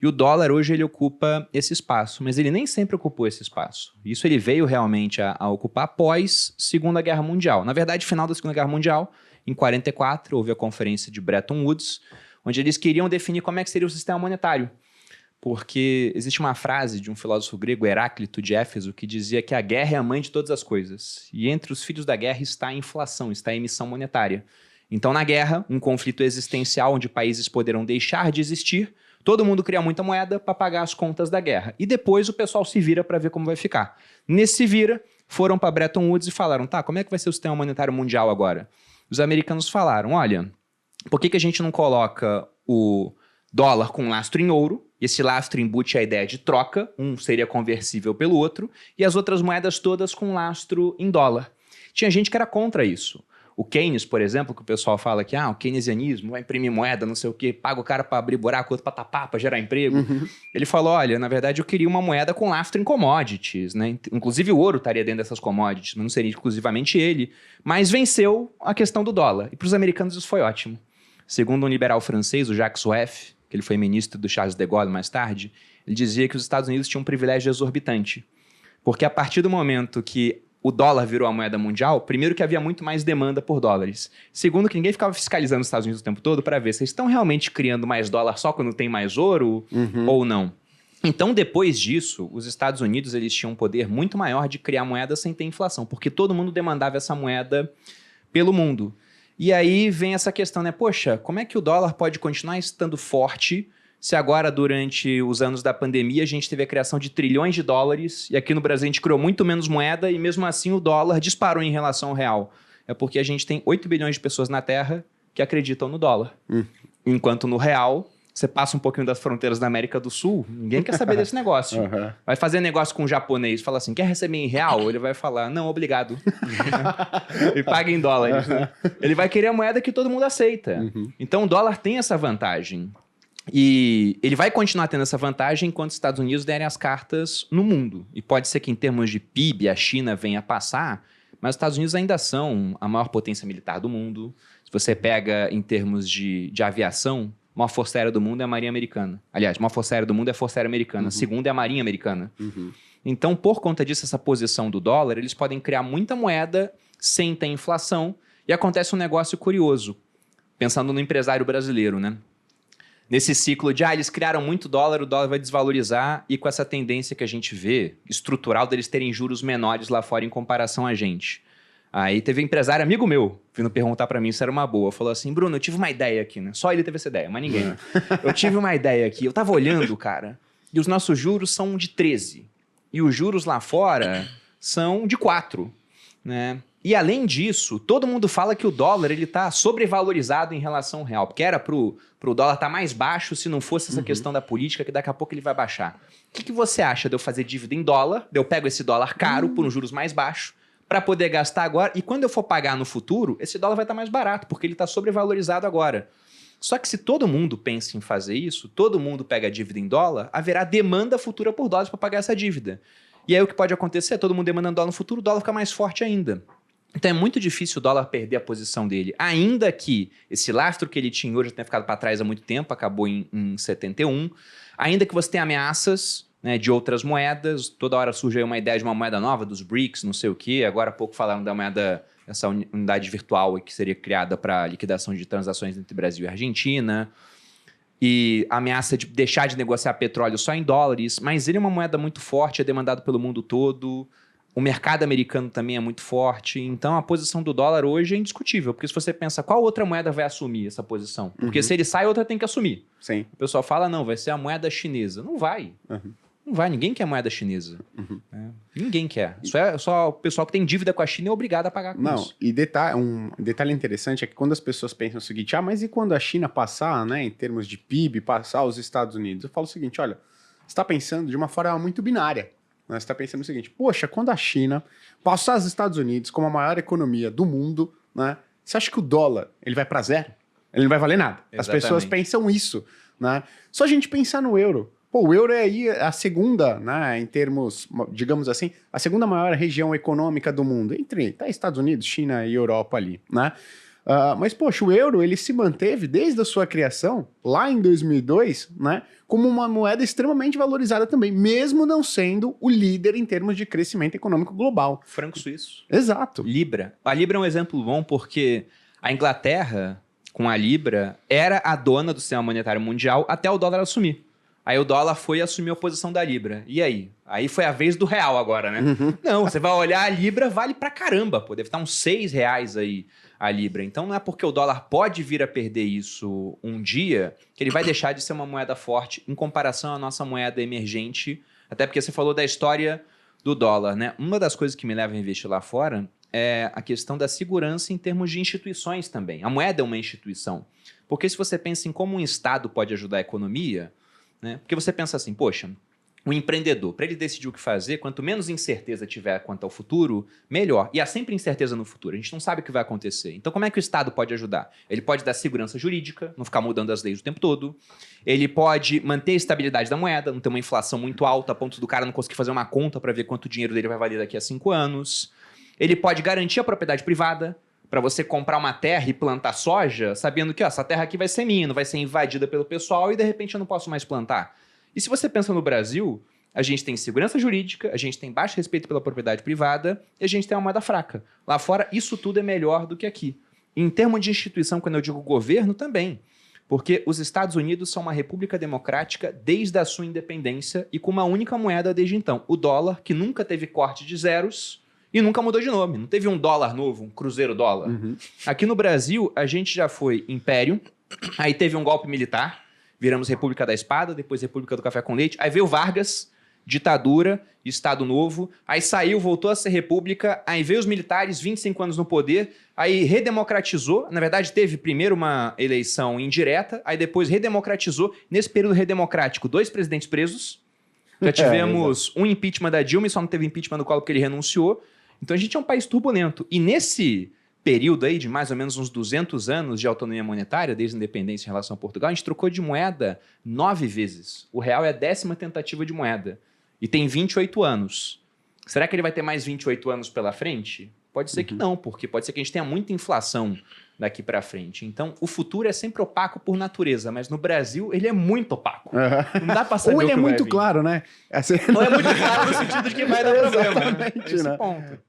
E o dólar hoje ele ocupa esse espaço, mas ele nem sempre ocupou esse espaço. Isso ele veio realmente a ocupar após Segunda Guerra Mundial. Na verdade, final da Segunda Guerra Mundial, em 44, houve a conferência de Bretton Woods, onde eles queriam definir como é que seria o sistema monetário. Porque existe uma frase de um filósofo grego, Heráclito de Éfeso, que dizia que a guerra é a mãe de todas as coisas. E entre os filhos da guerra está a inflação, está a emissão monetária. Então, na guerra, um conflito existencial onde países poderão deixar de existir, todo mundo cria muita moeda para pagar as contas da guerra. E depois o pessoal se vira para ver como vai ficar. Nesse se vira, foram para Bretton Woods e falaram, tá, como é que vai ser o sistema monetário mundial agora? Os americanos falaram, olha, por que a gente não coloca o dólar com lastro em ouro? Esse lastro embute a ideia de troca, um seria conversível pelo outro, e as outras moedas todas com lastro em dólar. Tinha gente que era contra isso. O Keynes, por exemplo, que o pessoal fala que o keynesianismo vai imprimir moeda, não sei o quê, paga o cara para abrir buraco, outro para tapar, para gerar emprego. Ele falou, olha, na verdade eu queria uma moeda com lastro em commodities, né? Inclusive o ouro estaria dentro dessas commodities, mas não seria exclusivamente ele. Mas venceu a questão do dólar. E para os americanos isso foi ótimo. Segundo um liberal francês, o Jacques Rueff, que ele foi ministro do Charles de Gaulle mais tarde, ele dizia que os Estados Unidos tinham um privilégio exorbitante. Porque a partir do momento que o dólar virou a moeda mundial, primeiro que havia muito mais demanda por dólares. Segundo que ninguém ficava fiscalizando os Estados Unidos o tempo todo para ver se eles estão realmente criando mais dólar só quando tem mais ouro ou não. Então, depois disso, os Estados Unidos eles tinham um poder muito maior de criar moeda sem ter inflação, porque todo mundo demandava essa moeda pelo mundo. E aí vem essa questão, né? Poxa, como é que o dólar pode continuar estando forte se agora, durante os anos da pandemia, a gente teve a criação de trilhões de dólares e aqui no Brasil a gente criou muito menos moeda e mesmo assim o dólar disparou em relação ao real? É porque a gente tem 8 bilhões de pessoas na Terra que acreditam no dólar. Enquanto no real, você passa um pouquinho das fronteiras da América do Sul, ninguém quer saber desse negócio. Vai fazer negócio com um japonês, fala assim, quer receber em real? Ele vai falar, não, obrigado. E paga em dólares. Né? Ele vai querer a moeda que todo mundo aceita. Então o dólar tem essa vantagem. E ele vai continuar tendo essa vantagem enquanto os Estados Unidos derem as cartas no mundo. E pode ser que em termos de PIB a China venha a passar, mas os Estados Unidos ainda são a maior potência militar do mundo. Se você pega em termos de aviação, a maior força aérea do mundo é a Marinha Americana. Aliás, a maior força aérea do mundo é a Força Aérea Americana. A segunda é a Marinha Americana. Então, por conta disso, essa posição do dólar, eles podem criar muita moeda sem ter inflação. E acontece um negócio curioso, pensando no empresário brasileiro, né? Nesse ciclo de, eles criaram muito dólar, o dólar vai desvalorizar, e com essa tendência que a gente vê, estrutural, deles terem juros menores lá fora em comparação a gente. Aí teve um empresário amigo meu, vindo perguntar pra mim se era uma boa. Falou assim, Bruno, eu tive uma ideia aqui, né? Só ele teve essa ideia, mas ninguém. Eu tive uma ideia aqui, eu tava olhando, cara, e os nossos juros são de 13. E os juros lá fora são de 4, né? E além disso, todo mundo fala que o dólar ele tá sobrevalorizado em relação ao real, porque era pro dólar estar mais baixo se não fosse essa questão da política, que daqui a pouco ele vai baixar. O que você acha de eu fazer dívida em dólar, de eu pego esse dólar caro por um juros mais baixo, para poder gastar agora, e quando eu for pagar no futuro, esse dólar vai estar mais barato, porque ele está sobrevalorizado agora. Só que se todo mundo pensa em fazer isso, todo mundo pega a dívida em dólar, haverá demanda futura por dólares para pagar essa dívida. E aí o que pode acontecer? Todo mundo demandando dólar no futuro, o dólar fica mais forte ainda. Então é muito difícil o dólar perder a posição dele, ainda que esse lastro que ele tinha hoje tenha ficado para trás há muito tempo, acabou em 71, ainda que você tenha ameaças, né, de outras moedas, toda hora surge aí uma ideia de uma moeda nova, dos BRICS, não sei o quê, agora há pouco falaram da moeda, essa unidade virtual que seria criada para liquidação de transações entre Brasil e Argentina, e a ameaça de deixar de negociar petróleo só em dólares, mas ele é uma moeda muito forte, é demandado pelo mundo todo. O mercado americano também é muito forte, então a posição do dólar hoje é indiscutível, porque se você pensa qual outra moeda vai assumir essa posição, porque se ele sai, outra tem que assumir. Sim. O pessoal fala, não, vai ser a moeda chinesa. Não vai. Não vai, ninguém quer moeda chinesa. Ninguém quer. Só o pessoal que tem dívida com a China é obrigado a pagar com isso. E um detalhe interessante é que quando as pessoas pensam o seguinte, mas e quando a China passar, né, em termos de PIB, passar os Estados Unidos? Eu falo o seguinte, olha, você está pensando de uma forma muito binária. Você está pensando o seguinte, poxa, quando a China passar os Estados Unidos como a maior economia do mundo, né, você acha que o dólar ele vai para zero? Ele não vai valer nada. Exatamente. As pessoas pensam isso. Né? Só a gente pensar no euro. Pô, o euro é aí a segunda, né, em termos, digamos assim, a segunda maior região econômica do mundo, entre Estados Unidos, China e Europa ali. Né? Mas, poxa, o euro ele se manteve desde a sua criação, lá em 2002, né, como uma moeda extremamente valorizada também, mesmo não sendo o líder em termos de crescimento econômico global. Franco suíço. Exato. Libra. A Libra é um exemplo bom porque a Inglaterra, com a Libra, era a dona do sistema monetário mundial até o dólar assumir. Aí o dólar foi assumir a posição da Libra. E aí? Aí foi a vez do real agora, né? Não, você vai olhar, a Libra vale pra caramba, pô. Deve estar uns R$6 aí a Libra. Então não é porque o dólar pode vir a perder isso um dia que ele vai deixar de ser uma moeda forte em comparação à nossa moeda emergente. Até porque você falou da história do dólar, né? Uma das coisas que me leva a investir lá fora é a questão da segurança em termos de instituições também. A moeda é uma instituição. Porque se você pensa em como um Estado pode ajudar a economia, né? Porque você pensa assim, poxa, o empreendedor, para ele decidir o que fazer, quanto menos incerteza tiver quanto ao futuro, melhor. E há sempre incerteza no futuro, a gente não sabe o que vai acontecer. Então como é que o Estado pode ajudar? Ele pode dar segurança jurídica, não ficar mudando as leis o tempo todo. Ele pode manter a estabilidade da moeda, não ter uma inflação muito alta a ponto do cara não conseguir fazer uma conta para ver quanto o dinheiro dele vai valer daqui a 5 anos. Ele pode garantir a propriedade privada, para você comprar uma terra e plantar soja, sabendo que essa terra aqui vai ser minha, não vai ser invadida pelo pessoal e de repente eu não posso mais plantar. E se você pensa no Brasil, a gente tem segurança jurídica, a gente tem baixo respeito pela propriedade privada e a gente tem uma moeda fraca. Lá fora, isso tudo é melhor do que aqui. E em termos de instituição, quando eu digo governo, também. Porque os Estados Unidos são uma república democrática desde a sua independência e com uma única moeda desde então, o dólar, que nunca teve corte de zeros, e nunca mudou de nome. Não teve um dólar novo, um cruzeiro dólar. Aqui no Brasil, a gente já foi império, aí teve um golpe militar, viramos República da Espada, depois República do Café com Leite, aí veio Vargas, ditadura, Estado Novo, aí saiu, voltou a ser república, aí veio os militares, 25 anos no poder, aí redemocratizou, na verdade teve primeiro uma eleição indireta, aí depois redemocratizou, nesse período redemocrático, 2 presidentes presos, já tivemos um impeachment da Dilma e só não teve impeachment do Collor porque ele renunciou. Então a gente é um país turbulento. E nesse período aí de mais ou menos uns 200 anos de autonomia monetária, desde a independência em relação a Portugal, a gente trocou de moeda 9 vezes. O real é a 10ª tentativa de moeda. E tem 28 anos. Será que ele vai ter mais 28 anos pela frente? Pode ser que não, porque pode ser que a gente tenha muita inflação daqui para frente. Então, o futuro é sempre opaco por natureza, mas no Brasil ele é muito opaco. Não dá para saber Ou ele o é que vai muito vir. claro, né? Ou é muito claro no sentido de que vai dar problema. Exatamente, Esse né? ponto.